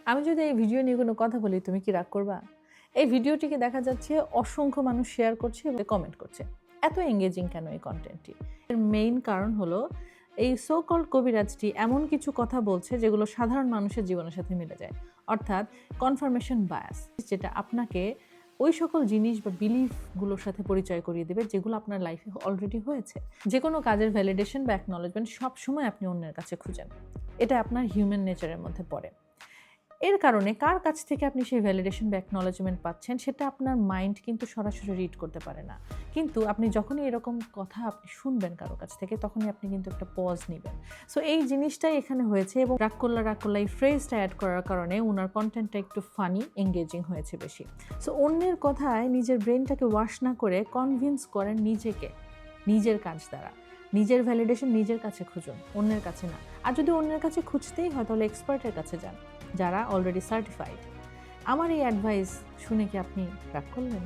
আমি যদি এই ভিডিও নিয়ে কোনো কথা বলি, তুমি কি রাগ করবা? এই ভিডিওটিকে দেখা যাচ্ছে অসংখ্য মানুষ শেয়ার করছে এবং কমেন্ট করছে। এত এঙ্গেজিং কেন এই কনটেন্টটি? এর মেইন কারণ হলো এই সো কল্ড কবিরাজটি এমন কিছু কথা বলছে যেগুলো সাধারণ মানুষের জীবনের সাথে মিলে যায়। অর্থাৎ কনফার্মেশন বায়াস, যেটা আপনাকে ওই সকল জিনিস বা বিলিফগুলোর সাথে পরিচয় করিয়ে দেবে যেগুলো আপনার লাইফে অলরেডি হয়েছে। যেকোনো কাজের ভ্যালিডেশন বা অ্যাকনলেজমেন্ট সবসময় আপনি অন্যের কাছে খুঁজেন। এটা আপনার হিউম্যান নেচারের মধ্যে পড়ে। এর কারণে কার কাছ থেকে আপনি সেই ভ্যালিডেশন বা অ্যাকনলেজমেন্ট পাচ্ছেন সেটা আপনার মাইন্ড কিন্তু সরাসরি রিড করতে পারে না। কিন্তু আপনি যখনই এরকম কথা আপনি শুনবেন কারো কাছ থেকে, তখনই আপনি কিন্তু একটা পজ নিবেন। সো এই জিনিসটাই এখানে হয়েছে এবং রাগ করলা এই ফ্রেজটা অ্যাড করার কারণে উনার কনটেন্টটা একটু ফানি, এঙ্গেজিং হয়েছে বেশি। সো অন্যের কথায় নিজের ব্রেনটাকে ওয়াশ না করে কনভিন্স করেন নিজেকে, নিজের কাজ দ্বারা। নিজের ভ্যালিডেশন নিজের কাছে খুঁজুন, অন্যের কাছে না। আর যদি অন্যের কাছে খুঁজতেই হয় তাহলে এক্সপার্টের কাছে যান, যারা অলরেডি সার্টিফাইড। আমার এই অ্যাডভাইস শুনে কি আপনি রাগ করলেন?